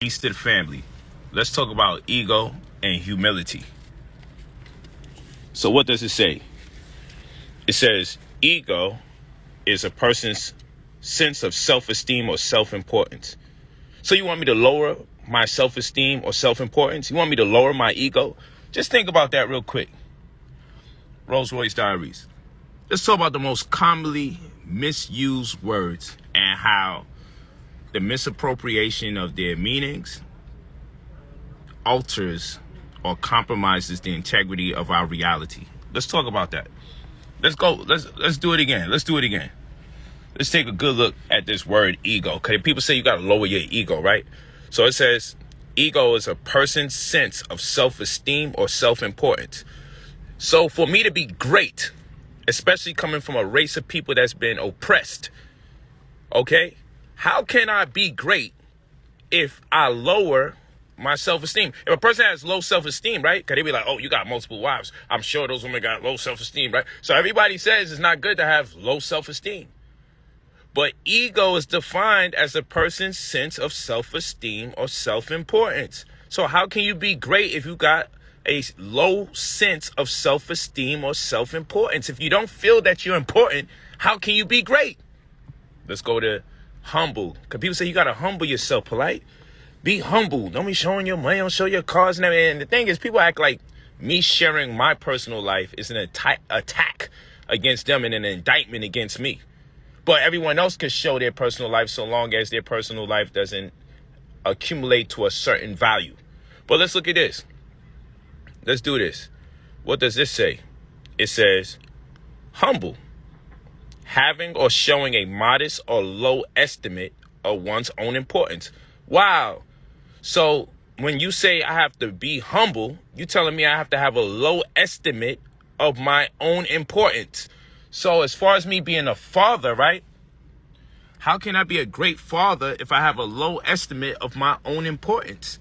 Peace to the family. Let's talk about ego and humility. So what does it say? It says ego is a person's sense of self-esteem or self-importance. So you want me to lower my self-esteem or self-importance? You want me to lower my ego? Just think about that real quick. Rolls-Royce Diaries. Let's talk about the most commonly misused words and how the misappropriation of their meanings alters or compromises the integrity of our reality. Let's talk about that. Let's go. Let's do it again. Let's take a good look at this word ego. Okay, people say you got to lower your ego, right? So it says ego is a person's sense of self-esteem or self-importance. So for me to be great, especially coming from a race of people that's been oppressed, okay, how can I be great if I lower my self-esteem? If a person has low self-esteem, right? Because they be like, oh, you got multiple wives. I'm sure those women got low self-esteem, right? So everybody says it's not good to have low self-esteem. But ego is defined as a person's sense of self-esteem or self-importance. So how can you be great if you got a low sense of self-esteem or self-importance? If you don't feel that you're important, how can you be great? Let's go to humble. Because people say you got to humble yourself. Polite. Be humble. Don't be showing your money. Don't show your cars and everything. And the thing is, people act like me sharing my personal life is an attack against them and an indictment against me. But everyone else can show their personal life so long as their personal life doesn't accumulate to a certain value. But let's look at this. Let's do this. What does this say? It says humble. Having or showing a modest or low estimate of one's own importance. Wow. So when you say I have to be humble, you're telling me I have to have a low estimate of my own importance. So as far as me being a father, right? How can I be a great father if I have a low estimate of my own importance?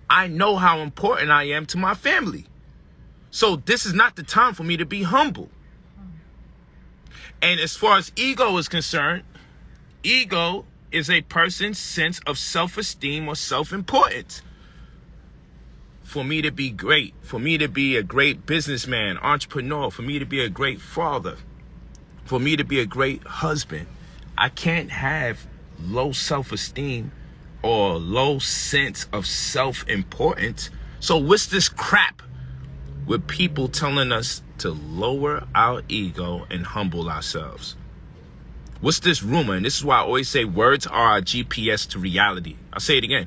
I know how important I am to my family. So this is not the time for me to be humble. And as far as ego is concerned, ego is a person's sense of self-esteem or self-importance. For me to be great, for me to be a great businessman, entrepreneur, for me to be a great father, for me to be a great husband, I can't have low self-esteem or low sense of self-importance. So what's this crap with people telling us to lower our ego and humble ourselves? What's this rumor? And this is why I always say words are our GPS to reality. I'll say it again.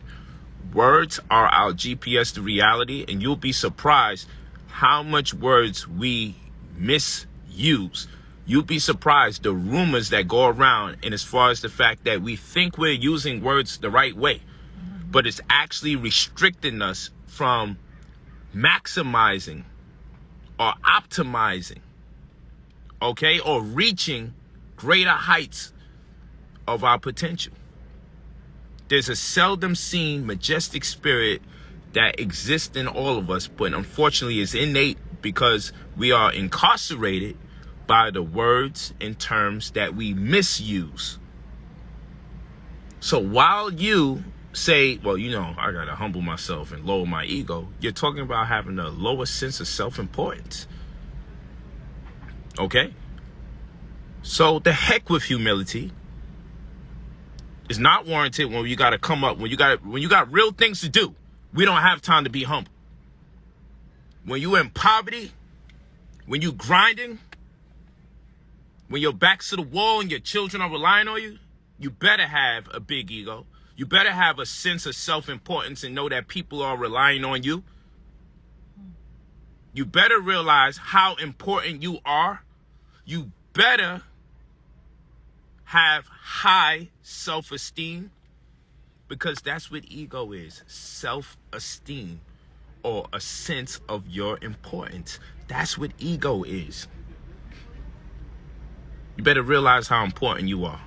Words are our GPS to reality, and you'll be surprised how much words we misuse. You'll be surprised the rumors that go around, and as far as the fact that we think we're using words the right way, but it's actually restricting us from maximizing or optimizing, okay, or reaching greater heights of our potential. There's a seldom seen majestic spirit that exists in all of us, but unfortunately is innate because we are incarcerated by the words and terms that we misuse. So while you say, well, I got to humble myself and lower my ego, you're talking about having a lower sense of self-importance. Okay? So the heck with humility. It's not warranted when you got to come up, when you got real things to do. We don't have time to be humble. When you're in poverty, when you're grinding, when your back's to the wall and your children are relying on you, you better have a big ego. You better have a sense of self-importance and know that people are relying on you. You better realize how important you are. You better have high self-esteem, because that's what ego is. Self-esteem, or a sense of your importance. That's what ego is. You better realize how important you are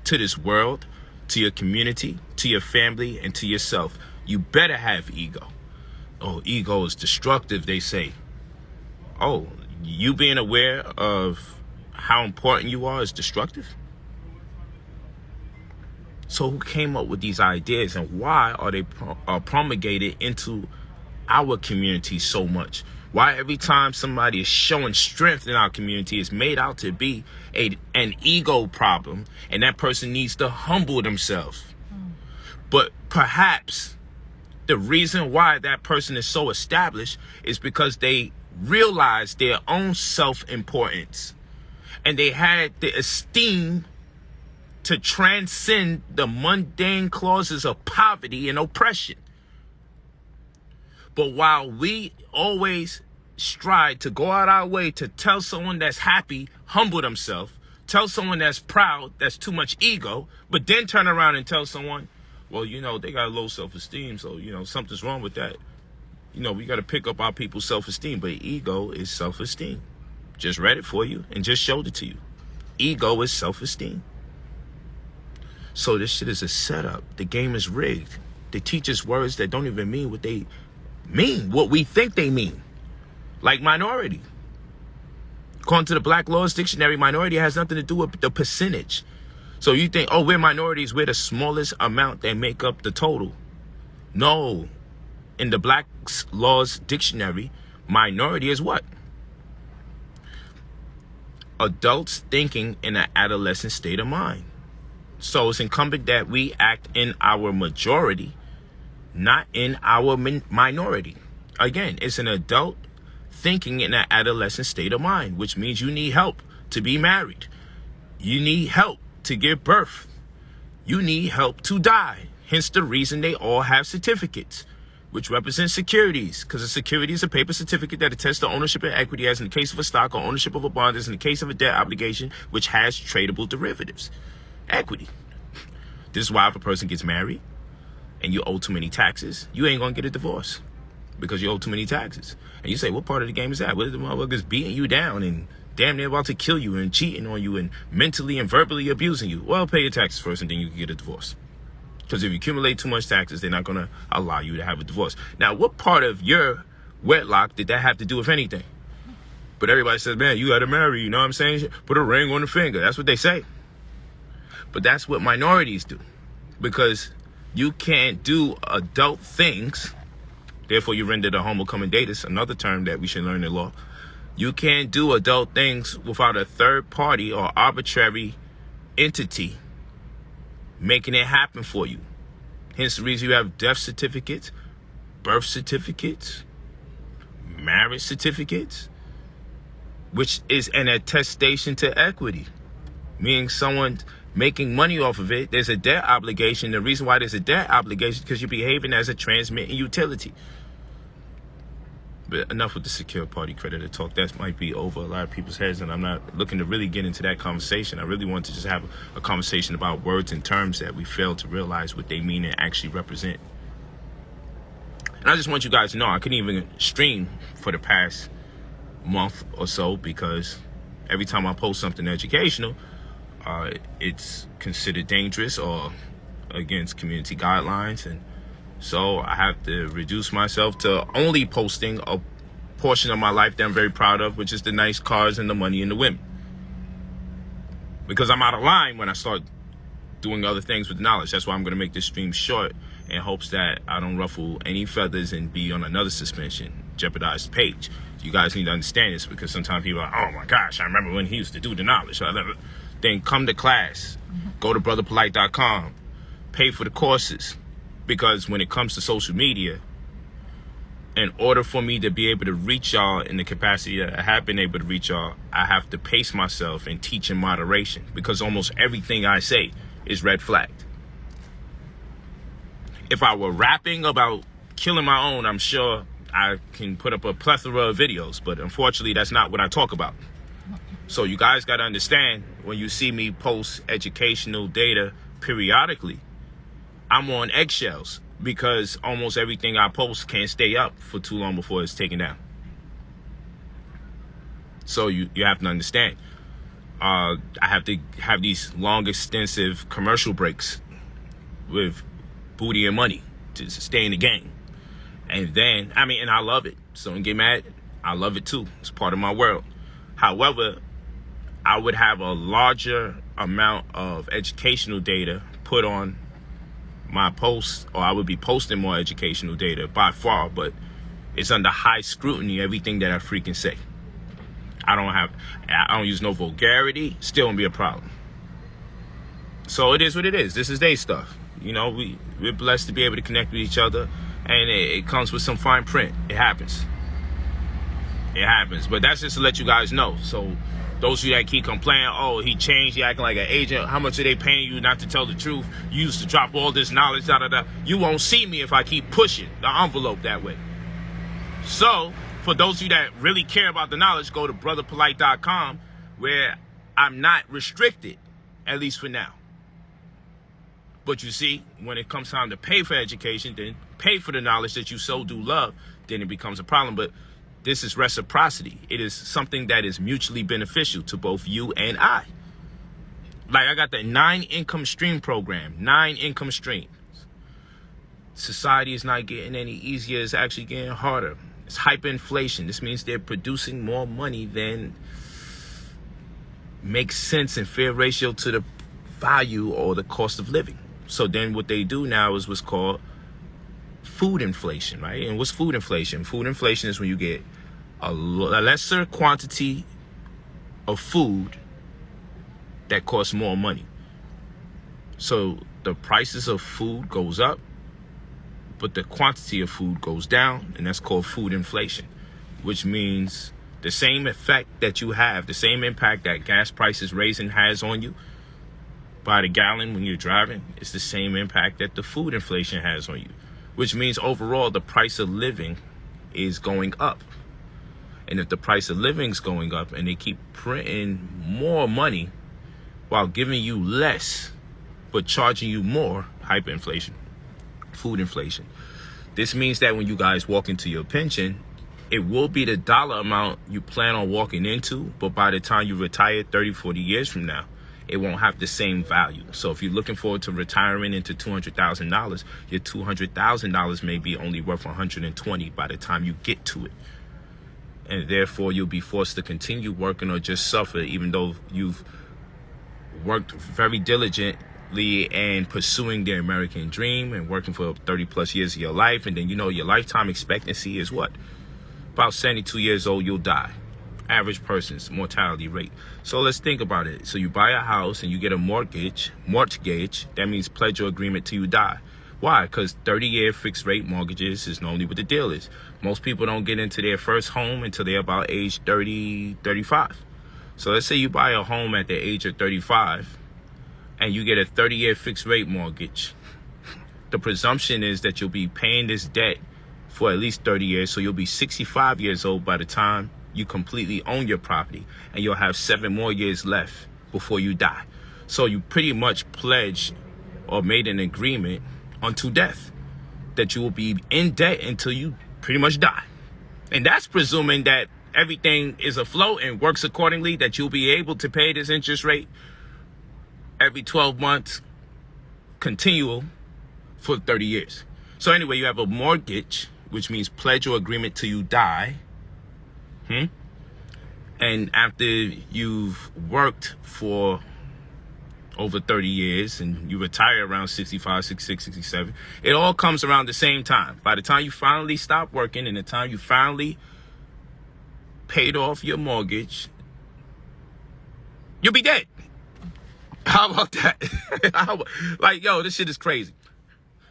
to this world, to your community, to your family, and to yourself. You better have ego. Oh, ego is destructive, they say. Oh, you being aware of how important you are is destructive? So who came up with these ideas, and why are they promulgated into our community so much? Why every time somebody is showing strength in our community is made out to be an ego problem, and that person needs to humble themselves? But perhaps the reason why that person is so established is because they realize their own self-importance, and they had the esteem to transcend the mundane clauses of poverty and oppression. But while we always strive to go out our way to tell someone that's happy, humble themselves, tell someone that's proud, that's too much ego, but then turn around and tell someone, well, they got low self-esteem, so, something's wrong with that. We got to pick up our people's self-esteem, but ego is self-esteem. Just read it for you and just showed it to you. Ego is self-esteem. So this shit is a setup. The game is rigged. They teach us words that don't even mean what they mean, what we think they mean. Like minority. According to the Black Laws Dictionary, minority has nothing to do with the percentage. So you think, we're minorities, we're the smallest amount that make up the total. No. In the Black Laws Dictionary, minority is what? Adults thinking in an adolescent state of mind. So it's incumbent that we act in our majority, not in our minority. Again, it's an adult thinking in an adolescent state of mind, which means you need help to be married. You need help to give birth. You need help to die. Hence the reason they all have certificates, which represent securities, because a security is a paper certificate that attests to ownership and equity, as in the case of a stock, or ownership of a bond, as in the case of a debt obligation, which has tradable derivatives. Equity. This is why if a person gets married and you owe too many taxes, you ain't gonna get a divorce because you owe too many taxes. And you say, what part of the game is that? What if the motherfuckers beating you down and damn near about to kill you and cheating on you and mentally and verbally abusing you? Well, pay your taxes first and then you can get a divorce. Because if you accumulate too much taxes, they're not gonna allow you to have a divorce. Now, what part of your wedlock did that have to do with anything? But everybody says, man, you gotta marry, you know what I'm saying? Put a ring on the finger. That's what they say. But that's what minorities do, because you can't do adult things. Therefore, you render the homo comitatus, another term that we should learn in law. You can't do adult things without a third party or arbitrary entity making it happen for you. Hence the reason you have death certificates, birth certificates, marriage certificates, which is an attestation to equity, meaning someone making money off of it. There's a debt obligation. The reason why there's a debt obligation is because you're behaving as a transmitting utility. But enough with the secure party creditor talk. That might be over a lot of people's heads, and I'm not looking to really get into that conversation. I really want to just have a conversation about words and terms that we fail to realize what they mean and actually represent. And I just want you guys to know I couldn't even stream for the past month or so because every time I post something educational, it's considered dangerous or against community guidelines. And so I have to reduce myself to only posting a portion of my life that I'm very proud of, which is the nice cars and the money and the women. Because I'm out of line when I start doing other things with knowledge. That's why I'm going to make this stream short in hopes that I don't ruffle any feathers and be on another suspension, jeopardize the page. You guys need to understand this, because sometimes people are like, oh my gosh, I remember when he used to do the knowledge. Then come to class, go to brotherpolight.com, pay for the courses. Because when it comes to social media, in order for me to be able to reach y'all in the capacity that I have been able to reach y'all, I have to pace myself and teach in moderation, because almost everything I say is red flagged. If I were rapping about killing my own, I'm sure I can put up a plethora of videos, but unfortunately that's not what I talk about. So you guys got to understand, when you see me post educational data periodically, I'm on eggshells, because almost everything I post can't stay up for too long before it's taken down. So you have to understand. I have to have these long, extensive commercial breaks with booty and money to stay in the game. And then, and I love it. So don't get mad. I love it too. It's part of my world. However, I would have a larger amount of educational data put on my posts, or I would be posting more educational data by far, but it's under high scrutiny, everything that I freaking say. I don't use no vulgarity, still won't be a problem. So it is what it is. This is their stuff. You know, we're blessed to be able to connect with each other, and it comes with some fine print. It happens. It happens. But that's just to let you guys know. So those of you that keep complaining, oh, he changed, he acting like an agent, how much are they paying you not to tell the truth? You used to drop all this knowledge, da-da-da. You won't see me if I keep pushing the envelope that way. So for those of you that really care about the knowledge, go to brotherpolight.com, where I'm not restricted, at least for now. But you see, when it comes time to pay for education, then pay for the knowledge that you so do love, then it becomes a problem. But this is reciprocity. It is something that is mutually beneficial to both you and I. Like I got the 9 income stream program, 9 income streams. Society is not getting any easier. It's actually getting harder. It's hyperinflation. This means they're producing more money than makes sense in fair ratio to the value or the cost of living. So then what they do now is what's called food inflation, right? And what's food inflation? Food inflation is when you get a lesser quantity of food that costs more money. So the prices of food goes up, but the quantity of food goes down, and that's called food inflation, which means the same effect that you have, the same impact that gas prices raising has on you by the gallon when you're driving, it's the same impact that the food inflation has on you, which means overall the price of living is going up. And if the price of living is going up and they keep printing more money while giving you less but charging you more, hyperinflation, food inflation. This means that when you guys walk into your pension, it will be the dollar amount you plan on walking into, but by the time you retire 30, 40 years from now, it won't have the same value. So if you're looking forward to retiring into $200,000, your $200,000 may be only worth $120 by the time you get to it. And therefore, you'll be forced to continue working or just suffer, even though you've worked very diligently and pursuing the American dream and working for 30 plus years of your life. And then, you know, your lifetime expectancy is what? About 72 years old, you'll die. Average person's mortality rate. So let's think about it. So you buy a house and you get a mortgage. That means pledge or agreement till you die. Why? Because 30-year fixed rate mortgages is normally what the deal is. Most people don't get into their first home until they're about age 30, 35. So let's say you buy a home at the age of 35 and you get a 30-year fixed rate mortgage. The presumption is that you'll be paying this debt for at least 30 years. So you'll be 65 years old by the time you completely own your property, and you'll have 7 more years left before you die. So you pretty much pledged or made an agreement unto death that you will be in debt until you pretty much die. And that's presuming that everything is afloat and works accordingly, that you'll be able to pay this interest rate every 12 months continual for 30 years. So anyway, you have a mortgage, which means pledge or agreement till you die. And after you've worked for over 30 years and you retire around 65, 66, 67, it all comes around the same time. By the time you finally stop working and the time you finally paid off your mortgage, you'll be dead. How about that? Like, yo, this shit is crazy.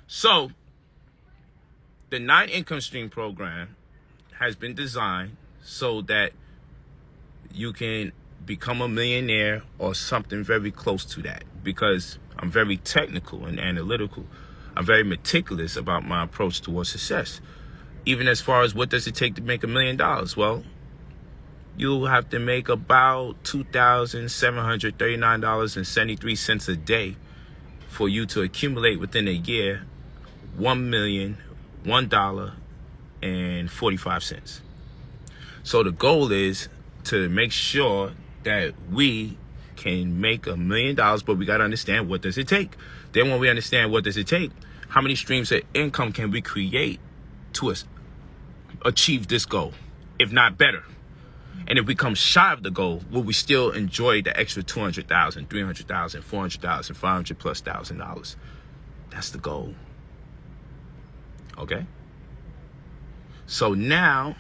So the 9 income stream program has been designed so that you can become a millionaire or something very close to that. Because I'm very technical and analytical. I'm very meticulous about my approach towards success. Even as far as what does it take to make $1 million? Well, you'll have to make about $2,739.73 a day for you to accumulate within a year $1,001.45. So the goal is to make sure that we can make $1 million, but we got to understand, what does it take? Then when we understand what does it take, how many streams of income can we create to achieve this goal, if not better? And if we come shy of the goal, will we still enjoy the extra $200,000, $300,000, $400,000, $500,000+? That's the goal. Okay? So now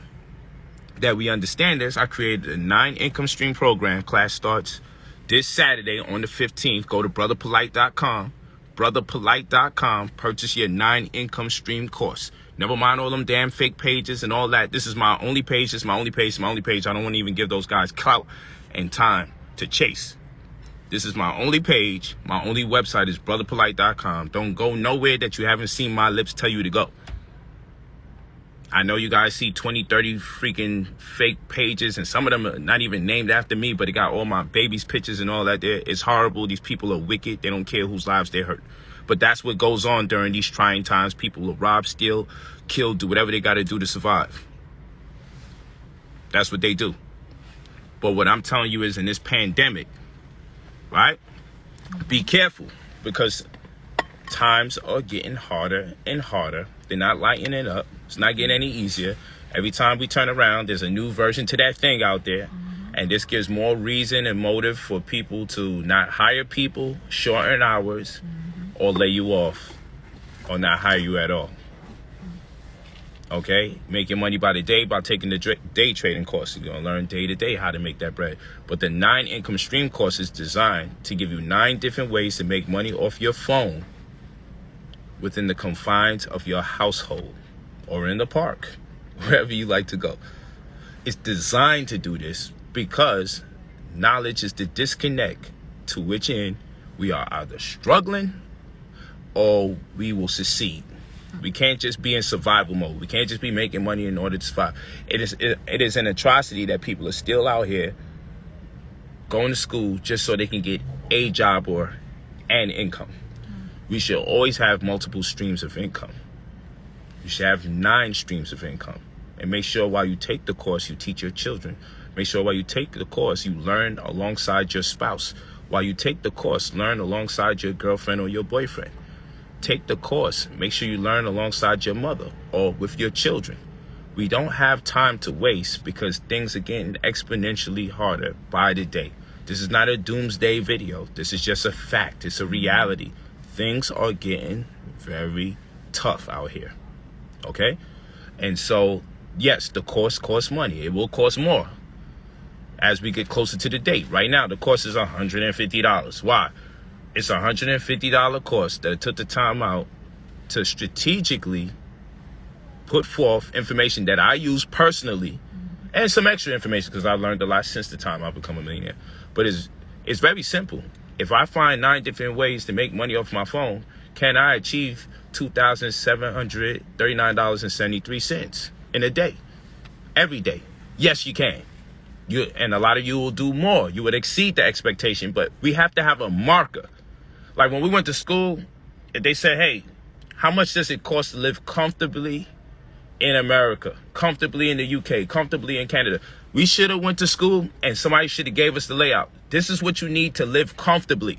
that we understand this, I created a 9-income stream program. Class starts this Saturday on the 15th. Go to brotherpolight.com. brotherpolight.com. Purchase your 9-income stream course. Never mind all them damn fake pages and all that. This is my only page. This is my only page. My only page. I don't want to even give those guys clout and time to chase. This is my only page. My only website is brotherpolight.com. Don't go nowhere that you haven't seen my lips tell you to go. I know you guys see 20, 30 freaking fake pages, and some of them are not even named after me, but it got all my babies' pictures and all that there. It's horrible. These people are wicked. They don't care whose lives they hurt. But that's what goes on during these trying times. People will rob, steal, kill, do whatever they got to do to survive. That's what they do. But what I'm telling you is, in this pandemic, right, be careful, because times are getting harder and harder. They're not lightening it up. It's not getting any easier. Every time we turn around, there's a new version to that thing out there. And this gives more reason and motive for people to not hire people, shorten hours, or lay you off, or not hire you at all. Okay? Making money by the day by taking the day trading course. You're going to learn day to day how to make that bread. But the 9-income stream course is designed to give you 9 different ways to make money off your phone within the confines of your household or in the park, wherever you like to go. It's designed to do this because knowledge is the disconnect to which end we are either struggling or we will succeed. We can't just be in survival mode. We can't just be making money in order to survive. It is an atrocity that people are still out here going to school just so they can get a job or an income. We should always have multiple streams of income. You should have 9 streams of income. And make sure while you take the course, you teach your children. Make sure while you take the course, you learn alongside your spouse. While you take the course, learn alongside your girlfriend or your boyfriend. Take the course. Make sure you learn alongside your mother or with your children. We don't have time to waste because things are getting exponentially harder by the day. This is not a doomsday video. This is just a fact. It's a reality. Things are getting very tough out here. Okay? And so, yes, the course costs money. It will cost more as we get closer to the date. Right now, the course is $150. Why? It's a $150 course that took the time out to strategically put forth information that I use personally and some extra information because I've learned a lot since the time I've become a millionaire. But it's very simple. If I find 9 different ways to make money off my phone, can I achieve $2,739.73 in a day? Every day. Yes, you can. And a lot of you will do more. You would exceed the expectation, but we have to have a marker. Like when we went to school, they said, hey, how much does it cost to live comfortably in America, comfortably in the UK, comfortably in Canada? We should have went to school and somebody should have gave us the layout. This is what you need to live comfortably.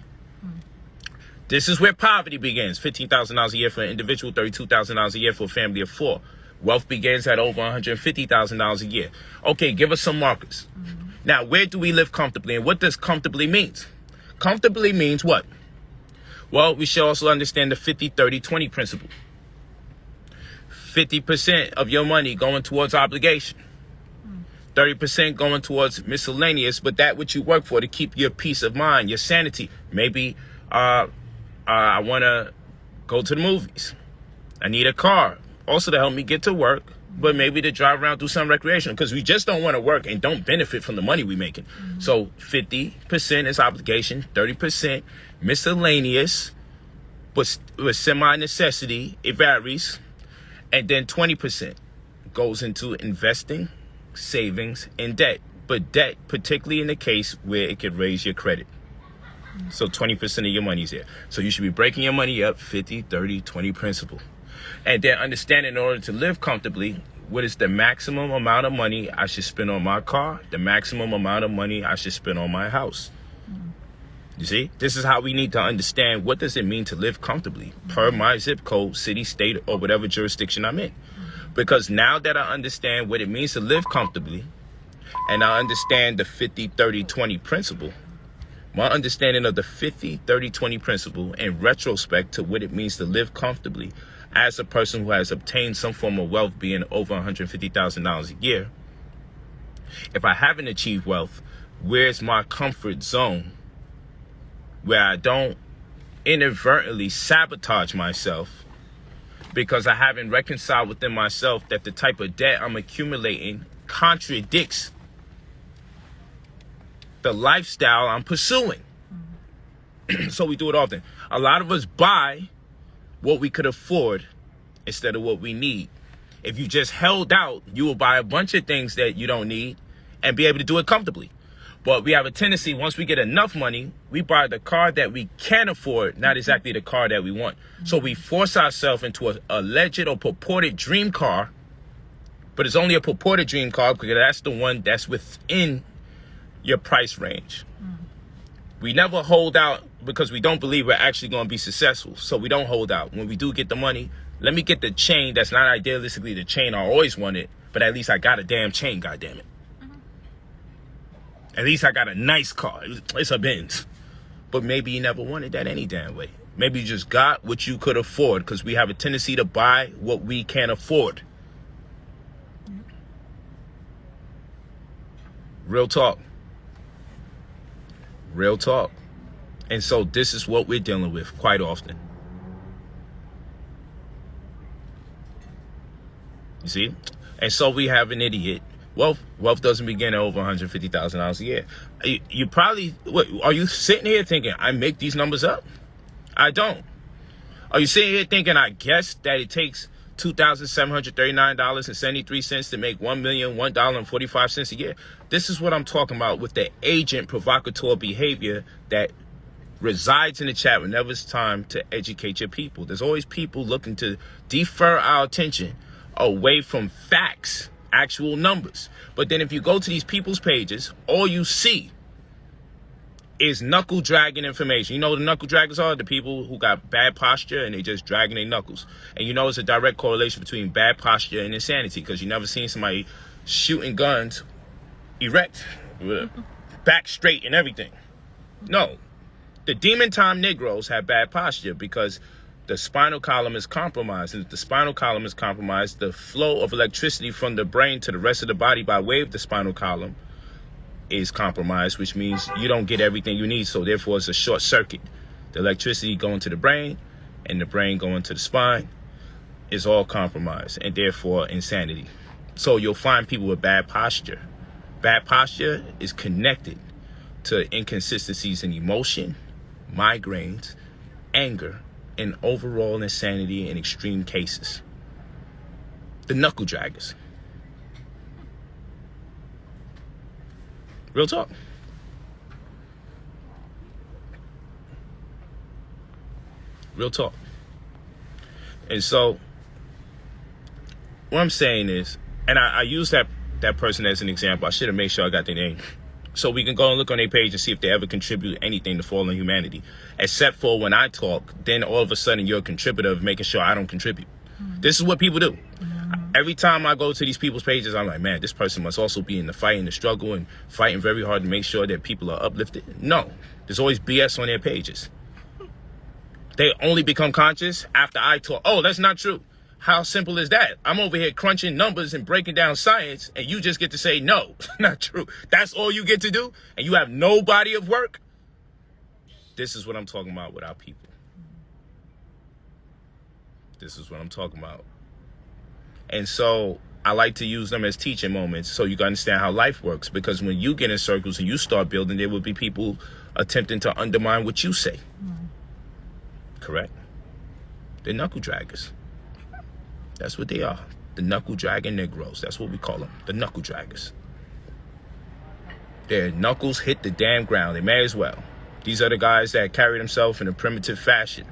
This is where poverty begins. $15,000 a year for an individual, $32,000 a year for a family of 4. Wealth begins at over $150,000 a year. Okay, give us some markers. Now, where do we live comfortably? And what does comfortably mean? Comfortably means what? Well, we should also understand the 50-30-20 principle. 50% of your money going towards obligation. 30% going towards miscellaneous, but that which you work for to keep your peace of mind, your sanity. Maybe I want to go to the movies. I need a car also to help me get to work, but maybe to drive around, do some recreation, because we just don't want to work and don't benefit from the money we're making. So 50% is obligation, 30% miscellaneous, but with semi-necessity, it varies. And then 20% goes into investing, savings, and debt. But debt, particularly in the case where it could raise your credit. So 20% of your money's there. So you should be breaking your money up, 50-30-20 principle. And then understanding in order to live comfortably, what is the maximum amount of money I should spend on my car, the maximum amount of money I should spend on my house. You see, this is how we need to understand what does it mean to live comfortably per my zip code, city, state, or whatever jurisdiction I'm in. Because now that I understand what it means to live comfortably, and I understand the 50-30-20 principle. My understanding of the 50-30-20 principle in retrospect to what it means to live comfortably as a person who has obtained some form of wealth, being over $150,000 a year. If I haven't achieved wealth, where's my comfort zone where I don't inadvertently sabotage myself because I haven't reconciled within myself that the type of debt I'm accumulating contradicts the lifestyle I'm pursuing. So we do it often. A lot of us buy what we could afford instead of what we need. If you just held out, you will buy a bunch of things that you don't need and be able to do it comfortably. But we have a tendency, once we get enough money, we buy the car that we can afford, not exactly the car that we want. So we force ourselves into a alleged or purported dream car, but it's only a purported dream car because that's the one that's within your price range. We never hold out because we don't believe we're actually going to be successful. So we don't hold out. When we do get the money, let me get the chain that's not idealistically the chain I always wanted, but at least I got a damn chain, goddammit. At least I got a nice car. It's a Benz. But maybe you never wanted that any damn way. Maybe you just got what you could afford because we have a tendency to buy what we can't afford. Real talk. Real talk. And so this is what we're dealing with quite often. You see? And so we have an idiot. Wealth doesn't begin at over $150,000 a year. You probably, are you sitting here thinking, I make these numbers up? I don't. Are you sitting here thinking, I guess that it takes $2,739.73 to make $1,001.45 a year? This is what I'm talking about with the agent provocateur behavior that resides in the chat whenever it's time to educate your people. There's always people looking to defer our attention away from facts, actual numbers. But then if you go to these people's pages, all you see is knuckle dragging information. You know what the knuckle draggers are? The people who got bad posture and they just dragging their knuckles. And you know it's a direct correlation between bad posture and insanity because you never seen somebody shooting guns erect, back straight and everything. No. The demon time Negroes have bad posture because the spinal column is compromised. And if the spinal column is compromised, the flow of electricity from the brain to the rest of the body by way of the spinal column is compromised, which means you don't get everything you need. So therefore, it's a short circuit. The electricity going to the brain and the brain going to the spine is all compromised and therefore insanity. So you'll find people with bad posture. Bad posture is connected to inconsistencies in emotion, migraines, anger, and overall insanity in extreme cases. The knuckle draggers. Real talk. Real talk. And so what I'm saying is, and I use that person as an example. I should have made sure I got their name. So we can go and look on their page and see if they ever contribute anything to fallen humanity. Except for when I talk, then all of a sudden you're a contributor of making sure I don't contribute. This is what people do. Every time I go to these people's pages, I'm like, man, this person must also be in the fight and the struggle and fighting very hard to make sure that people are uplifted. No, there's always BS on their pages. They only become conscious after I talk. Oh, that's not true. How simple is that? I'm over here crunching numbers and breaking down science, and you just get to say, no, not true. That's all you get to do, and you have no body of work? This is what I'm talking about with our people. This is what I'm talking about. And so I like to use them as teaching moments so you can understand how life works, because when you get in circles and you start building, there will be people attempting to undermine what you say. Correct? They're knuckle draggers. That's what they are. The knuckle dragging Negroes. That's what we call them. The knuckle draggers. Their knuckles hit the damn ground. They may as well. These are the guys that carry themselves in a primitive fashion,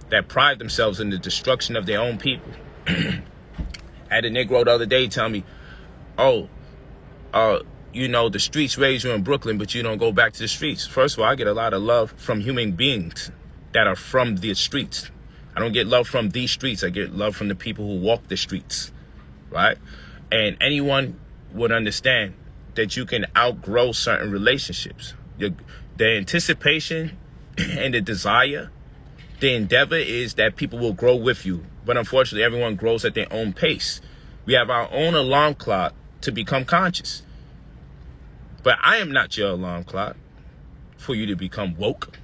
that pride themselves in the destruction of their own people. I had a Negro the other day tell me, you know, the streets raised you in Brooklyn, but you don't go back to the streets. First of all, I get a lot of love from human beings that are from the streets. I don't get love from these streets. I get love from the people who walk the streets, right? And anyone would understand that you can outgrow certain relationships. The anticipation and the desire, the endeavor is that people will grow with you. But unfortunately, everyone grows at their own pace. We have our own alarm clock to become conscious. But I am not your alarm clock for you to become woke.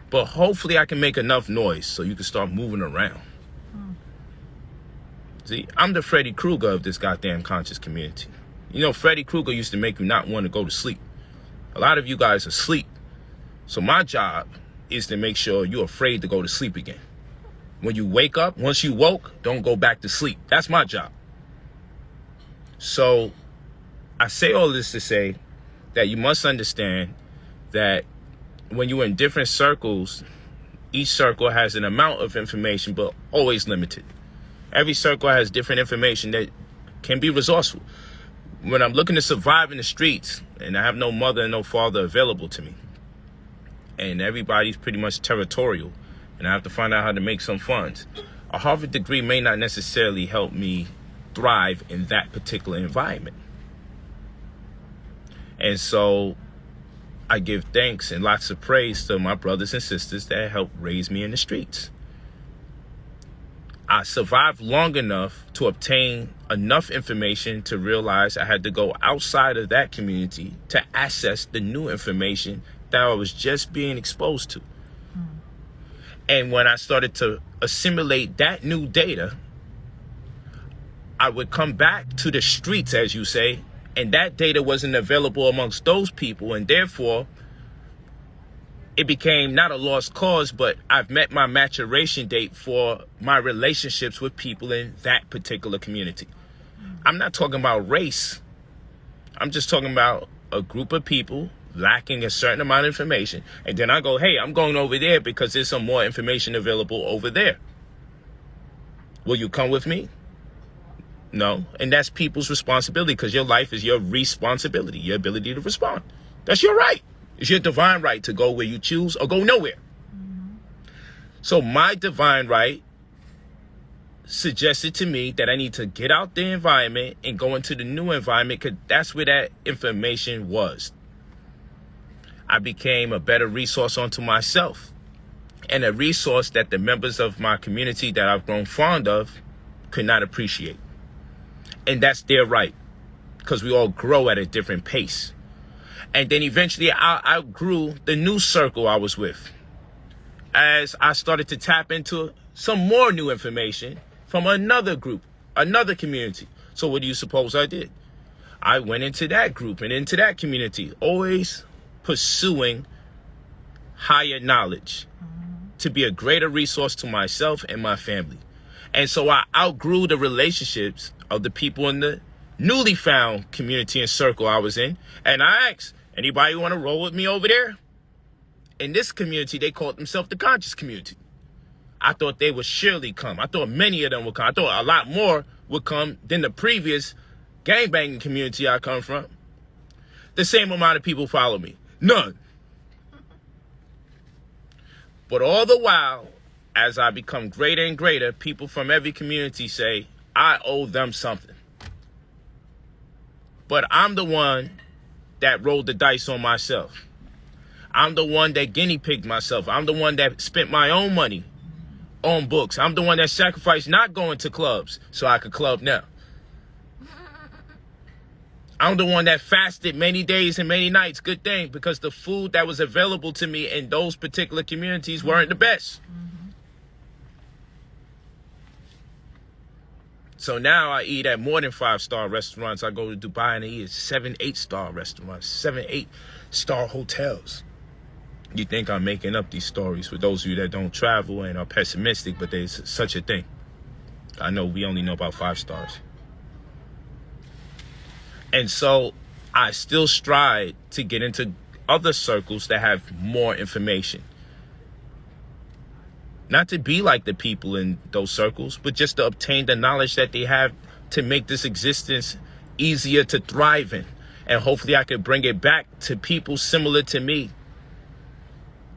But hopefully I can make enough noise so you can start moving around. See, I'm the Freddy Krueger of this goddamn conscious community. You know, Freddy Krueger used to make you not want to go to sleep. A lot of you guys are asleep. So my job is to make sure you're afraid to go to sleep again. When you wake up, once you woke, don't go back to sleep. That's my job. So I say all this to say that you must understand that when you're in different circles, each circle has an amount of information, but always limited. Every circle has different information that can be resourceful. When I'm looking to survive in the streets and I have no mother and no father available to me, and everybody's pretty much territorial, and I have to find out how to make some funds, a Harvard degree may not necessarily help me thrive in that particular environment. And so I give thanks and lots of praise to my brothers and sisters that helped raise me in the streets. I survived long enough to obtain enough information to realize I had to go outside of that community to access the new information that I was just being exposed to. And when I started to assimilate that new data, I would come back to the streets, as you say, and that data wasn't available amongst those people, and therefore it became not a lost cause, but I've met my maturation date for my relationships with people in that particular community. I'm not talking about race. I'm just talking about a group of people lacking a certain amount of information. And then I go, hey, I'm going over there because there's some more information available over there. Will you come with me? No. And that's people's responsibility, because your life is your responsibility, your ability to respond. That's your right. It's your divine right to go where you choose or go nowhere. So my divine right suggested to me that I need to get out the environment and go into the new environment, because that's where that information was. I became a better resource unto myself, and a resource that the members of my community that I've grown fond of could not appreciate. And that's their right, because we all grow at a different pace. And then eventually I outgrew the new circle I was with, as I started to tap into some more new information from another group, another community. So what do you suppose I did? I went into that group and into that community, always pursuing higher knowledge to be a greater resource to myself and my family. And so I outgrew the relationships of the people in the newly found community and circle I was in. And I asked, anybody want to roll with me over there? In this community, they called themselves the conscious community. I thought they would surely come. I thought many of them would come. I thought a lot more would come than the previous gangbanging community I come from. The same amount of people follow me. None. But all the while, as I become greater and greater, people from every community say, I owe them something. But I'm the one that rolled the dice on myself. I'm the one that guinea pigged myself. I'm the one that spent my own money on books. I'm the one that sacrificed not going to clubs so I could club now. I'm the one that fasted many days and many nights. Good thing, because the food that was available to me in those particular communities weren't the best. So now I eat at more than 5-star restaurants. I go to Dubai and I eat at 7, 8-star restaurants, 7, 8-star hotels. You think I'm making up these stories for those of you that don't travel and are pessimistic, but there's such a thing. I know we only know about 5 stars. And so I still strive to get into other circles that have more information. Not to be like the people in those circles, but just to obtain the knowledge that they have to make this existence easier to thrive in. And hopefully I can bring it back to people similar to me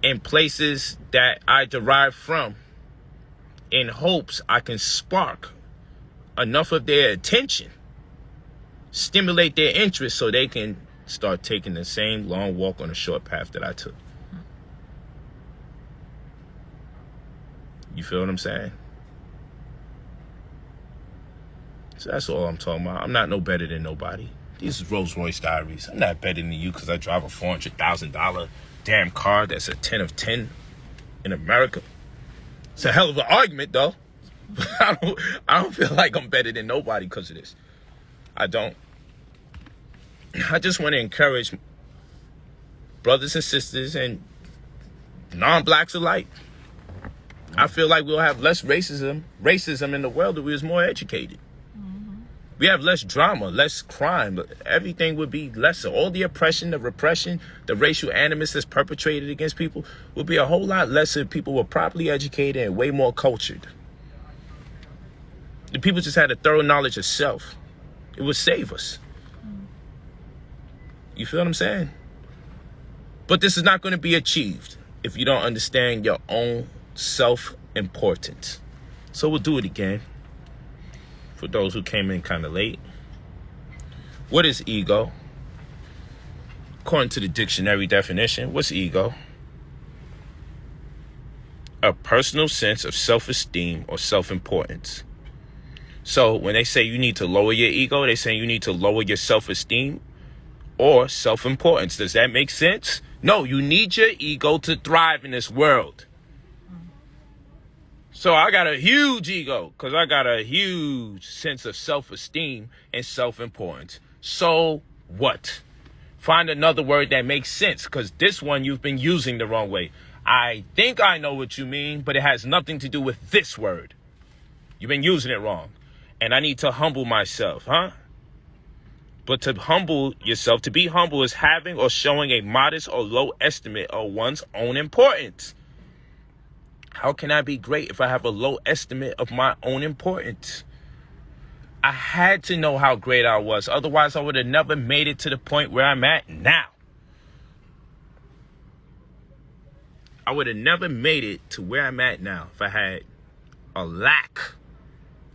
in places that I derive from, in hopes I can spark enough of their attention stimulate their interest so they can start taking the same long walk on a short path that I took. You feel what I'm saying? So that's all I'm talking about. I'm not no better than nobody. These is Rolls Royce diaries. I'm not better than you because I drive a $400,000 damn car that's a 10 of 10 in America. It's a hell of an argument, though. I don't feel like I'm better than nobody because of this. I don't. I just want to encourage brothers and sisters and non-blacks alike. I feel like we'll have less racism in the world if we was more educated. We have less drama, less crime. Everything would be lesser. All the oppression, the repression, the racial animus that's perpetrated against people would be a whole lot lesser if people were properly educated and way more cultured. The people just had a thorough knowledge of self. It would save us. You feel what I'm saying? But this is not going to be achieved if you don't understand your own self-importance. So we'll do it again. For those who came in kind of late. What is ego? According to the dictionary definition, what's ego? A personal sense of self-esteem or self-importance. So when they say you need to lower your ego, they're saying you need to lower your self-esteem or self-importance. Does that make sense? No, you need your ego to thrive in this world. So I got a huge ego because I got a huge sense of self-esteem and self-importance. So what? Find another word that makes sense because this one you've been using the wrong way. I think I know what you mean, but it has nothing to do with this word. You've been using it wrong. And I need to humble myself, huh? But to humble yourself, to be humble is having or showing a modest or low estimate of one's own importance. How can I be great if I have a low estimate of my own importance? I had to know how great I was. Otherwise, I would have never made it to the point where I'm at now. I would have never made it to where I'm at now if I had a lack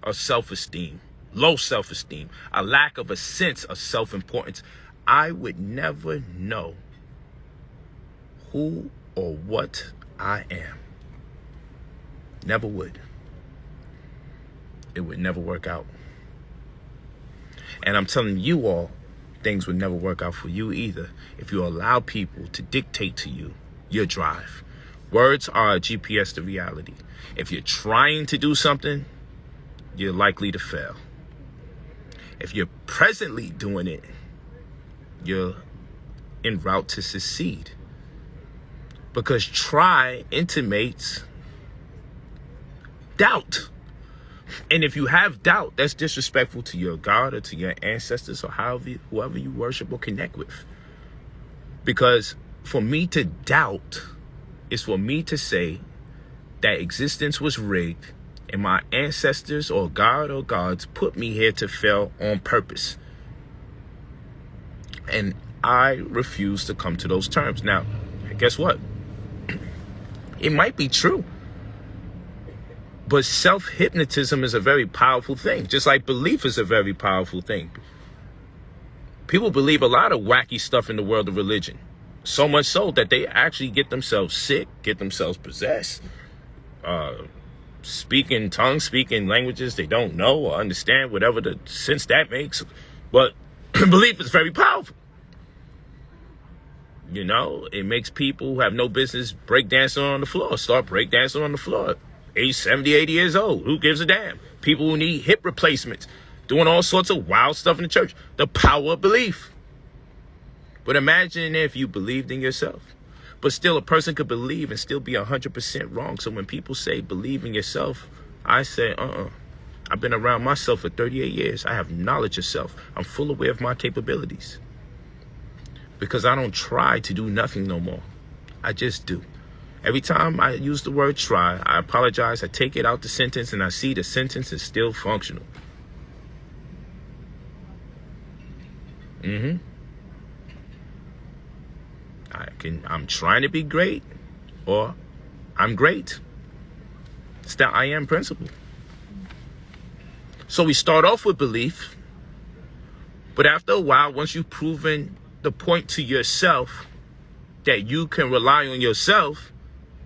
of self-esteem, low self-esteem, a lack of a sense of self-importance. I would never know who or what I am. Never would. It would never work out. And I'm telling you all, things would never work out for you either if you allow people to dictate to you your drive. Words are a GPS to reality. If you're trying to do something, you're likely to fail. If you're presently doing it, you're en route to succeed. Because try intimates doubt. And if you have doubt, that's disrespectful to your God or to your ancestors or whoever you worship or connect with. Because for me to doubt is for me to say that existence was rigged and my ancestors or God or gods put me here to fail on purpose. And I refuse to come to those terms. Now, guess what? It might be true. But self-hypnotism is a very powerful thing, just like belief is a very powerful thing. People believe a lot of wacky stuff in the world of religion, so much so that they actually get themselves sick, get themselves possessed, speaking tongues, speaking languages they don't know or understand, whatever the sense that makes. But belief is very powerful. You know, it makes people who have no business breakdancing on the floor start breakdancing on the floor. Age 70, 80 years old. Who gives a damn? People who need hip replacements, doing all sorts of wild stuff in the church. The power of belief. But imagine if you believed in yourself. But still, a person could believe and still be 100% wrong. So when people say believe in yourself, I say, I've been around myself for 38 years. I have knowledge of self. I'm full aware of my capabilities. Because I don't try to do nothing no more. I just do. Every time I use the word try, I apologize. I take it out the sentence and I see the sentence is still functional. I'm trying to be great or I'm great. It's that I am principle. So we start off with belief, But after a while, once you've proven the point to yourself that you can rely on yourself,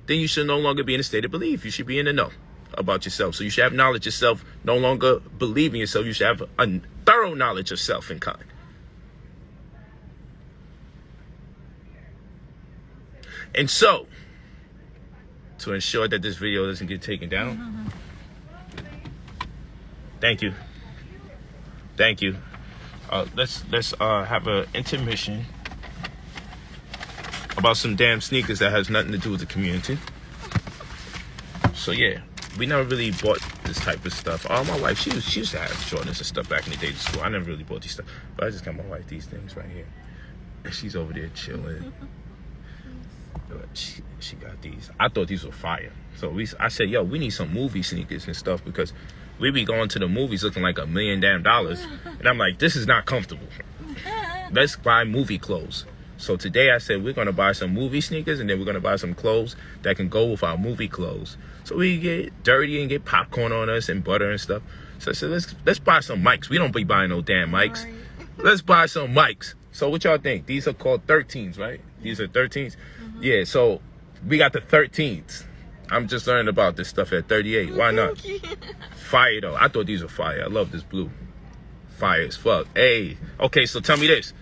then you should no longer be in a state of belief. You should be in the know about yourself. So you should have knowledge of yourself, no longer believe in yourself. You should have a thorough knowledge of self and kind. And so, to ensure that this video doesn't get taken down, thank you. Let's have an intermission about some damn sneakers that has nothing to do with the community. So yeah, we never really bought this type of stuff. My wife, she used to have Jordans and stuff back in the day at school. I never really bought these stuff, but I just got my wife these things right here, and she's over there chilling. She got these. I thought these were fire. So I said, yo, we need some movie sneakers and stuff, because we be going to the movies looking like $1 million. And I'm like, this is not comfortable. Let's buy movie clothes. So today I said, we're going to buy some movie sneakers, and then we're going to buy some clothes that can go with our movie clothes. So we get dirty and get popcorn on us and butter and stuff. So I said, let's buy some mics. We don't be buying no damn mics. Let's buy some mics. So what y'all think? These are called 13s, right? These are 13s? Yeah, so we got the 13s. I'm just learning about this stuff at 38. Why not? Fire, though. I thought these were fire. I love this blue. Fire as fuck. Hey, okay, so tell me this.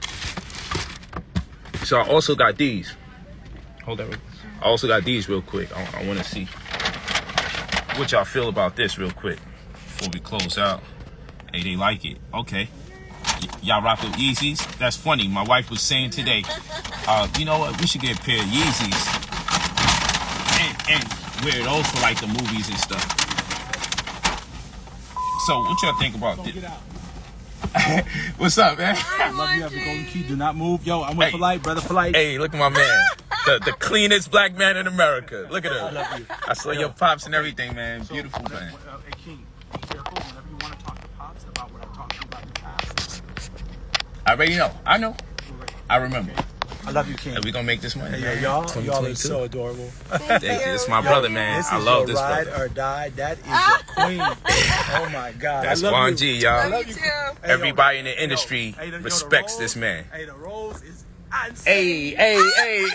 So I also got these. Hold that. I also got these real quick. I want to see what y'all feel about this real quick before we close out. Hey, they like it. Okay. Y'all rock with Yeezys? That's funny. My wife was saying today, you know what? We should get a pair of Yeezys and wear those for like the movies and stuff. So what y'all think about this? What's up, man? I love you. Have the golden key. Do not move. Yo, I'm with Polight, brother Polight. Hey, look at my man. The cleanest black man in America. Look at him. I love you. I saw your pops and everything, man. Beautiful, man. Hey, King, be careful whenever you want to talk to pops about what I talked to you about in the past. I already know. I know. I remember. I love you, King. And we gonna make this money. Hey, y'all are so adorable. Thank you. It's my brother, man. I love this ride brother. or die. That is a queen. Oh my God. That's I love Juan you. G, y'all. I love you. Everybody in the industry respects this man. Hey, the Rose is insane. Hey.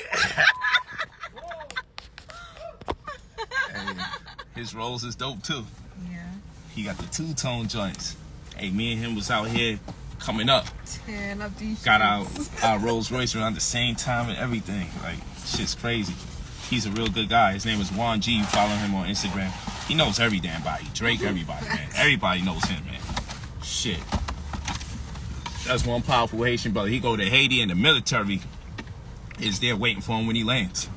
His Rolls is dope too. Yeah. He got the two-tone joints. Hey, me and him was out here coming up. Got our Rolls Royce around the same time and everything. Like, shit's crazy. He's a real good guy. His name is Juan G. You follow him on Instagram. He knows every damn body. Drake, everybody, man. Everybody knows him, man. Shit. That's one powerful Haitian brother. He go to Haiti and the military is there waiting for him when he lands.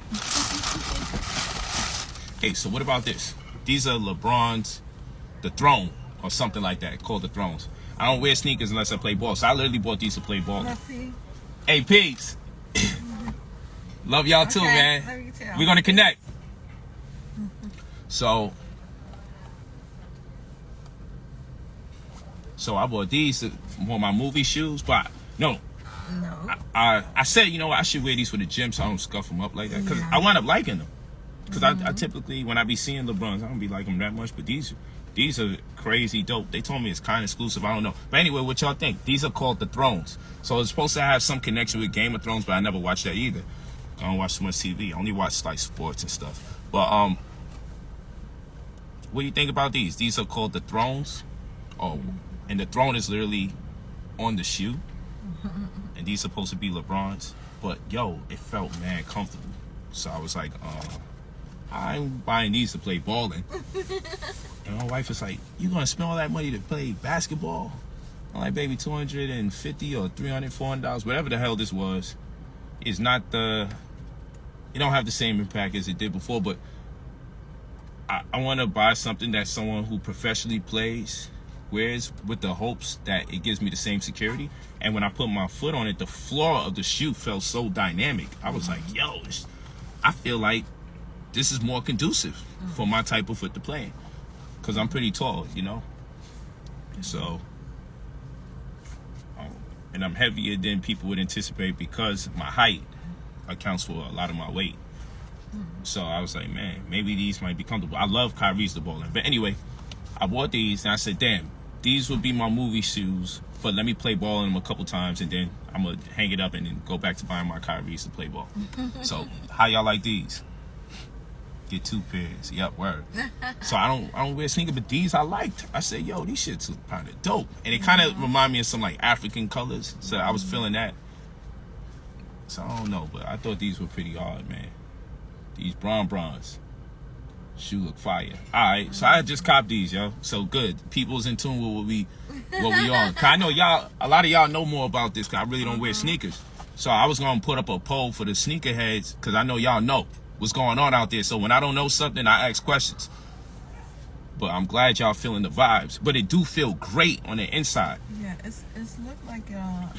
Hey, so what about this? These are LeBron's The Throne or something like that, called The Thrones. I don't wear sneakers unless I play ball. So I literally bought these to play ball. Hey, peace. Love y'all too, man. Love you too. We're going to connect. So I bought these for my movie shoes, but no. I said, you know what, I should wear these for the gym so I don't scuff them up like that. Because I wind up liking them. Because I typically, when I be seeing LeBrons, I don't be liking them that much. But these are crazy dope. They told me it's kind of exclusive. I don't know. But anyway, what y'all think? These are called The Thrones. So it's supposed to have some connection with Game of Thrones, but I never watched that either. I don't watch too much TV. I only watch like sports and stuff. But what do you think about these? These are called The Thrones. Oh, and the throne is literally on the shoe. And these are supposed to be LeBron's. But yo, it felt mad comfortable. So I was like, I'm buying these to play balling. And my wife was like, you gonna spend all that money to play basketball? I'm like, baby, $250 or $300, $400, whatever the hell this was, is not it don't have the same impact as it did before, but I want to buy something that someone who professionally plays wears with the hopes that it gives me the same security. And when I put my foot on it, the floor of the shoe felt so dynamic. I was like, yo, I feel like this is more conducive for my type of foot to play. Because I'm pretty tall, you know? So, and I'm heavier than people would anticipate because my height accounts for a lot of my weight. So I was like, man, maybe these might be comfortable. I love Kyrie's the balling. But anyway, I bought these and I said, damn, these would be my movie shoes But let me play ball in them a couple times, and then I'm gonna hang it up and then go back to buying my Kyries to play ball. So how y'all like these? Get 2 pairs. Yep, word. So I don't wear sneakers, but these I liked. I said, yo, these shits look kind of dope, and it kind of remind me of some like African colors. So I was feeling that. So I don't know, but I thought these were pretty hard, man. These bronze. Shoe look fire. Alright, so I just copped these, yo. So good. People's in tune with what we on. Cause I know y'all, a lot of y'all know more about this, cause I really don't wear sneakers. So I was gonna put up a poll for the sneakerheads, cause I know y'all know what's going on out there. So when I don't know something, I ask questions. But I'm glad y'all feeling the vibes. But it do feel great on the inside. Yeah, it's looked like a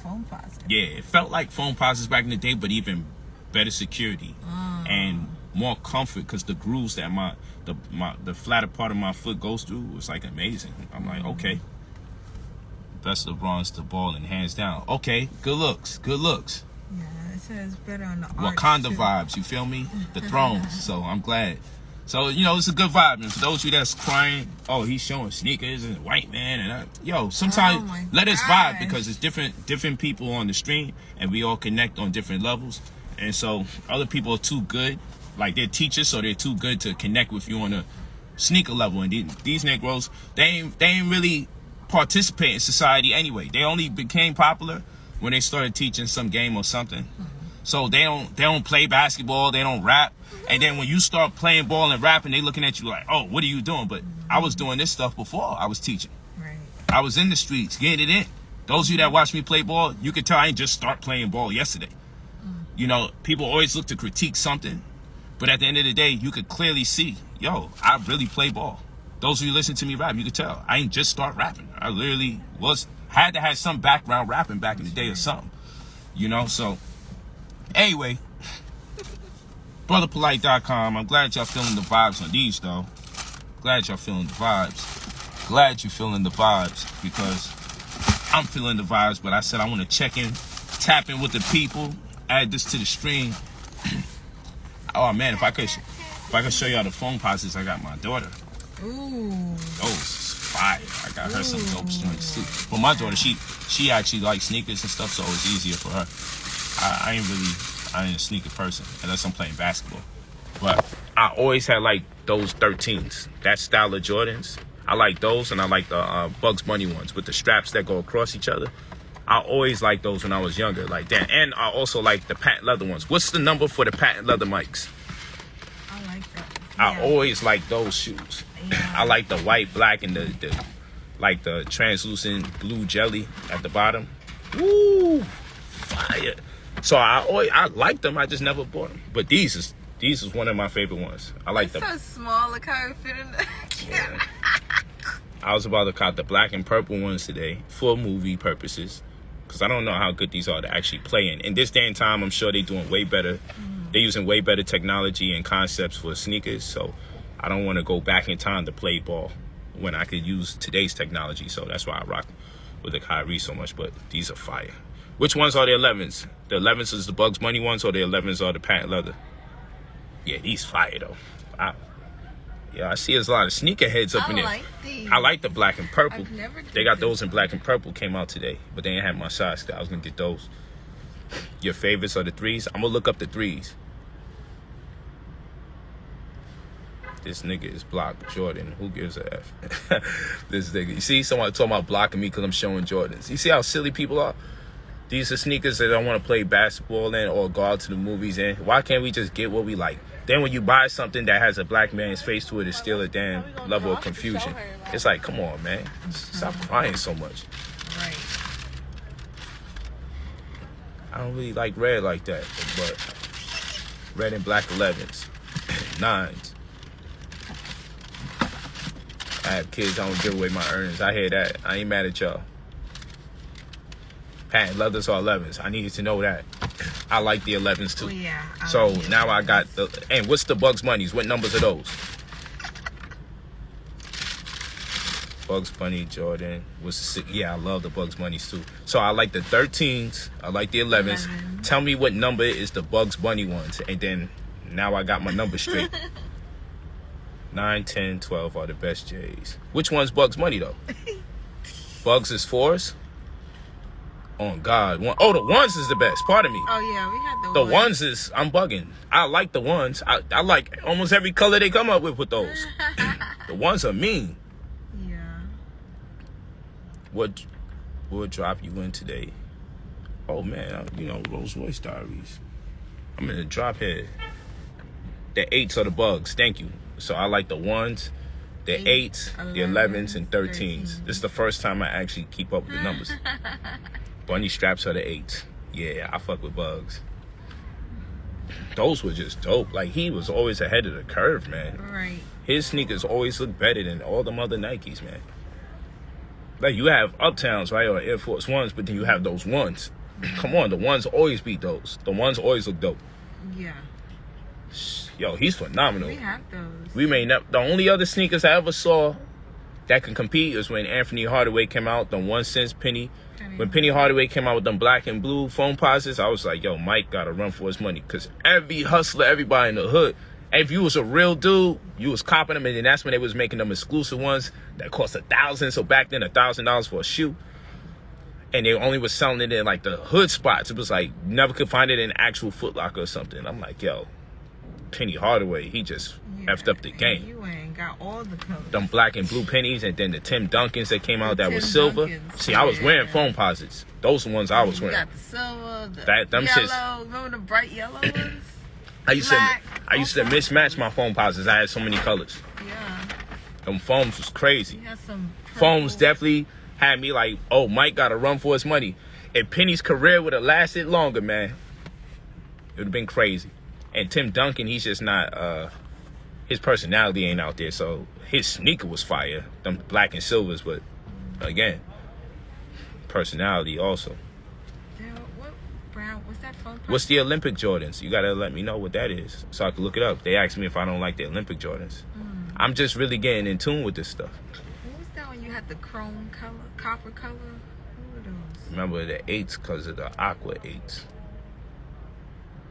foam posit. Yeah, it felt like foam posits back in the day, but even better security and more comfort, because the grooves that the flatter part of my foot goes through was like amazing. I'm like, okay, best LeBron's the ball and hands down. Okay, good looks. Yeah, it says better on the arch Wakanda too. vibes, you feel me? The throne. So I'm glad. So it's a good vibe. And for those of you that's crying, oh, he's showing sneakers and white man, and sometimes let us vibe, because it's different people on the stream, and we all connect on different levels. And so other people are too good, like they're teachers, so they're too good to connect with you on a sneaker level. And these Negroes, they ain't really participate in society anyway. They only became popular when they started teaching some game or something. So they don't play basketball, they don't rap. And then when you start playing ball and rapping, they looking at you like, oh, what are you doing? But I was doing this stuff before I was teaching. Right. I was in the streets, getting it in. Those of you that watch me play ball, you can tell I ain't just start playing ball yesterday. People always look to critique something, but at the end of the day, you could clearly see, yo, I really play ball. Those of you listen to me rap, you could tell I ain't just start rapping. I literally had to have some background rapping back in the day or something. So anyway, brotherpolight.com. I'm glad y'all feeling the vibes on these, though. Glad y'all feeling the vibes. Glad you feeling the vibes, because I'm feeling the vibes, but I said I want to check in, tap in with the people, add this to the stream. Oh man, if I could show y'all the phone posits I got my daughter. Ooh. Those fire. I got her some dope joints too. But my daughter, she actually likes sneakers and stuff, so it's easier for her. I ain't a sneaker person unless I'm playing basketball. But I always had like those 13s, that style of Jordans. I like those, and I like the Bugs Bunny ones with the straps that go across each other. I always liked those when I was younger, like that. And I also like the patent leather ones. What's the number for the patent leather mics? I like that. I always like those shoes. Yeah. I like the white, black, and the translucent blue jelly at the bottom. Woo, fire! So I like them. I just never bought them. But these is one of my favorite ones. I like them. So small, look how it fit in the camera. I was about to cop the black and purple ones today for movie purposes, because I don't know how good these are to actually play in this day and time. I'm sure they're doing way better. They're using way better technology and concepts for sneakers. So I don't want to go back in time to play ball when I could use today's technology. So that's why I rock with the Kyrie so much. But these are fire. Which ones are the 11s? The 11s is the Bugs Bunny ones, or the 11s are the patent leather? Yeah, these fire though. I see there's a lot of sneakerheads up in there. These. I like the black and purple. They got those in this. black and purple, came out today, but they didn't have my size. I was gonna get those. Your favorites are the 3s? I'm gonna look up the 3s. This nigga is blocked Jordan. Who gives a F? This nigga. You see someone talking about blocking me because I'm showing Jordans. You see how silly people are? These are sneakers that I want to play basketball in or go out to the movies in. Why can't we just get what we like? Then when you buy something that has a black man's face to it, it's still a damn level of confusion. It's like, come on, man. Stop crying so much. Right. I don't really like red like that, but red and black 11s, 9s. I have kids, I don't give away my earnings. I hear that. I ain't mad at y'all. Patent leathers are 11s. I needed to know that. I like the 11s too. Well, yeah, so like now I got the, and what's the Bugs Bunnies? What numbers are those? Bugs Bunny, Jordan. Yeah, I love the Bugs Bunnies too. So I like the 13s. I like the 11s. Tell me what number is the Bugs Bunny ones, and then now I got my number straight. 9, 10, 12 are the best J's. Which one's Bugs Bunny though? Bugs is 4s? On God. The ones is the best. Pardon me. Oh yeah, we had The ones is, I'm bugging. I like the ones. I like almost every color they come up with those. The ones are mean. Yeah. What drop you in today? Oh man, Rolls Royce Diaries. I'm in the drop head. The 8s are the bugs. Thank you. So I like the ones, the 8s, the 11s, and 13s. This is the first time I actually keep up with the numbers. Bunny straps are the 8s. Yeah, I fuck with bugs. Those were just dope. Like, he was always ahead of the curve, man. Right. His sneakers always look better than all them other Nikes, man. Like, you have Uptowns, right, or Air Force Ones, but then you have those ones. Come on, the ones always beat those. The ones always look dope. Yeah. Yo, he's phenomenal. We have those. We may never. The only other sneakers I ever saw that can compete is when Anthony Hardaway came out, the 1 cent penny. When Penny Hardaway came out with them black and blue foam posits, I was like, yo, Mike got to run for his money. Because every hustler, everybody in the hood, if you was a real dude, you was copping them. And then that's when they was making them exclusive ones that cost $1,000. So back then, $1,000 for a shoe. And they only was selling it in like the hood spots. It was like, never could find it in actual Foot Locker or something. I'm like, yo, Penny Hardaway, he just effed up the game. You ain't got all the colors. Them black and blue pennies, and then the Tim Duncans that came out that was silver. See, I was wearing foam posits. Those are the ones I was wearing. You got the silver, the them yellow. shits. Remember the bright yellow ones? I used to mismatch my foam posits. I had so many colors. Yeah. Them foams was crazy. You got some purple. Foams definitely had me like, oh, Mike got to run for his money. If Penny's career would have lasted longer, man, it would have been crazy. And Tim Duncan, he's just not, his personality ain't out there. So his sneaker was fire, them black and silvers. But again, personality also. What brown? What's that phone? What's the Olympic Jordans? You got to let me know what that is so I can look it up. They asked me if I don't like the Olympic Jordans. I'm just really getting in tune with this stuff. What was that when you had the chrome color, copper color? What were those? Remember the 8s because of the aqua 8s.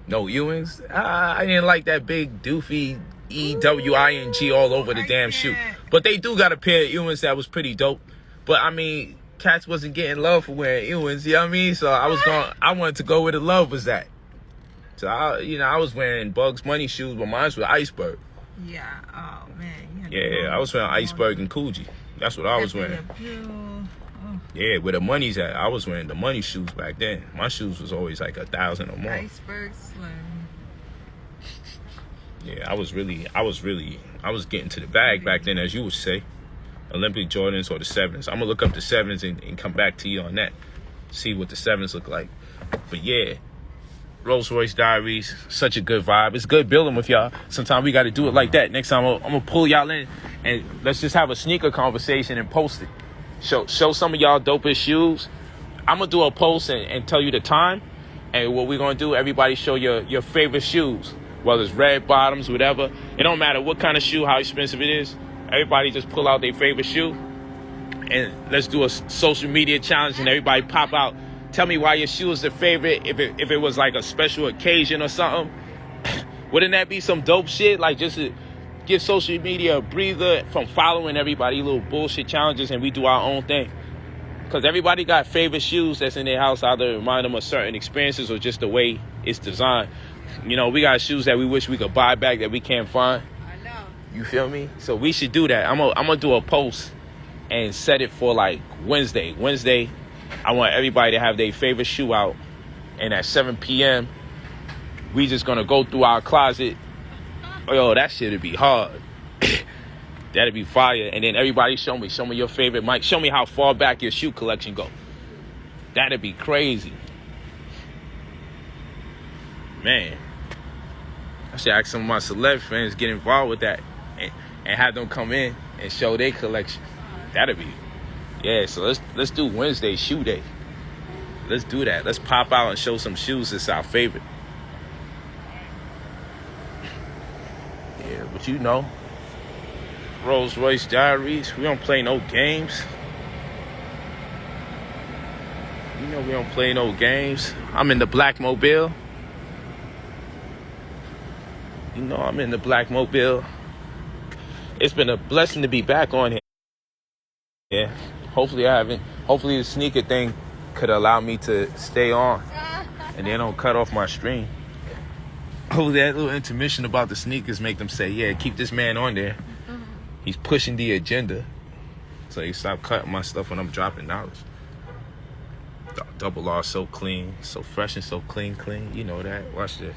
No Ewings? I didn't like that big doofy EWING all over the damn shoe. But they do got a pair of Ewings that was pretty dope. But I mean, cats wasn't getting love for wearing Ewings, you know what I mean? So I wanted to go where the love was at. So I was wearing Bugs Bunny shoes, but mine was Iceberg. Yeah. Oh man. Yeah, I was wearing Iceberg and Coogee. That's what I was wearing. Yeah, where the money's at. I was wearing the money shoes back then. My shoes was always like 1,000 or more. Iceberg Slim. Yeah, I was getting to the bag back then, as you would say. Olympic Jordans or the 7s. I'm gonna look up the 7s and come back to you on that. See what the 7s look like. But yeah, Rolls Royce Diaries, such a good vibe. It's good building with y'all. Sometimes we got to do it like that. Next time I'm gonna pull y'all in and let's just have a sneaker conversation and post it. Show some of y'all dopest shoes. I'm gonna do a post and tell you the time. And what we're gonna do, everybody show your favorite shoes. Whether it's red bottoms, whatever. It don't matter what kind of shoe, how expensive it is. Everybody just pull out their favorite shoe. And let's do a social media challenge and everybody pop out. Tell me why your shoe is the favorite. If it was like a special occasion or something. Wouldn't that be some dope shit? Like just to give social media a breather from following everybody little bullshit challenges and we do our own thing. Because everybody got favorite shoes that's in their house, either remind them of certain experiences or just the way it's designed. You know, we got shoes that we wish we could buy back that we can't find. I know. You feel me? So we should do that. I'm gonna do a post and set it for like Wednesday. Wednesday, I want everybody to have their favorite shoe out. And at 7 p.m., we just gonna go through our closet. Yo, that shit'd be hard. That'd be fire. And then everybody show me your favorite Mike. Show me how far back your shoe collection go. That'd be crazy. Man. I should ask some of my celeb friends get involved with that and have them come in and show their collection. That'd be, yeah. So let's do Wednesday shoe day. Let's do that. Let's pop out and show some shoes that's our favorite. Yeah, but you know, Rolls Royce Diaries, we don't play no games. You know we don't play no games. I'm in the Black Mobile. You know I'm in the Black Mobile. It's been a blessing to be back on here. Yeah. Hopefully the sneaker thing could allow me to stay on and they don't cut off my stream. Oh, that little intermission about the sneakers make them say, yeah, keep this man on there. He's pushing the agenda. So you stop cutting my stuff when I'm dropping knowledge. Double R so clean, so fresh and so clean. You know that. Watch this.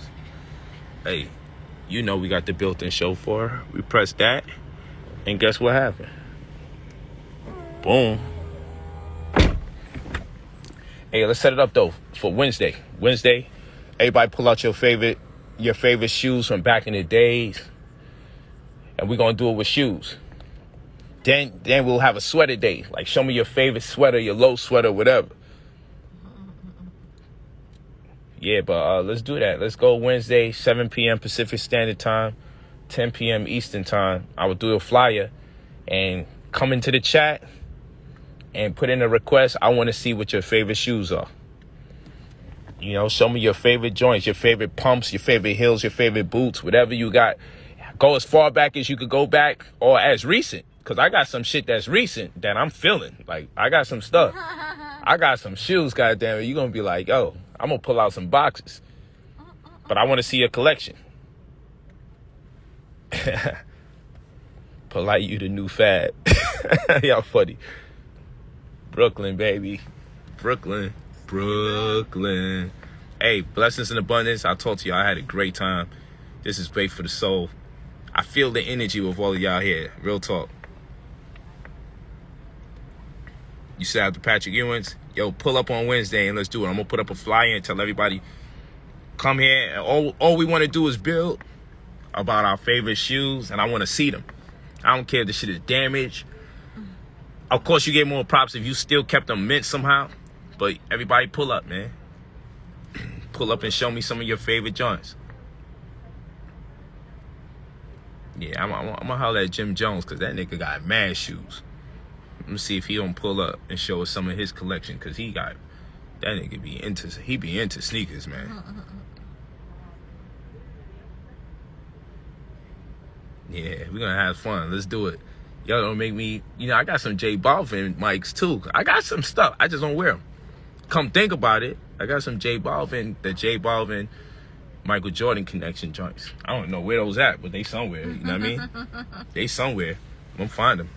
Hey, you know we got the built-in chauffeur. We press that, and guess what happened? Boom. Hey, let's set it up though for Wednesday. Wednesday, everybody pull out your favorite shoes from back in the days, and we're gonna do it with shoes. Then we'll have a sweater day. Like, show me your favorite sweater, your low sweater, whatever. Yeah, but let's do that. Let's go Wednesday, 7 p.m. Pacific Standard Time, 10 p.m. Eastern Time. I will do a flyer and come into the chat and put in a request. I want to see what your favorite shoes are. You know, show me your favorite joints, your favorite pumps, your favorite heels, your favorite boots, whatever you got. Go as far back as you could go back or as recent. Because I got some shit that's recent that I'm feeling. Like, I got some stuff. I got some shoes, goddamn it. You're going to be like, yo, I'm going to pull out some boxes. But I want to see your collection. Polight, you the new fad. Y'all funny. Brooklyn, baby. Brooklyn. Hey, blessings in abundance. I told you I had a great time. This is great for the soul. I feel the energy of all of y'all here. Real talk. You said after Patrick Ewins, yo, pull up on Wednesday and let's do it. I'm going to put up a flyer and tell everybody, come here. And all we want to do is build about our favorite shoes, and I want to see them. I don't care if the shit is damaged. Of course, you get more props if you still kept them mint somehow. But everybody pull up, man. Pull up and show me some of your favorite joints. Yeah, I'm going to holler at Jim Jones because that nigga got mad shoes. Let me see if he don't pull up and show us some of his collection, because that nigga be into sneakers, man. Yeah, we're gonna have fun. Let's do it. Y'all don't make me, I got some J Balvin mics too. I got some stuff. I just don't wear them. Come think about it. I got some J Balvin, Michael Jordan connection joints. I don't know where those at, but they somewhere. You know what I mean? They somewhere. I'm gonna find them.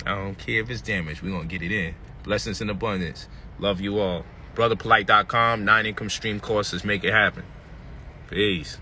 I don't care if it's damaged. We're going to get it in. Blessings in abundance. Love you all. BrotherPolight.com. 9 income stream courses. Make it happen. Peace.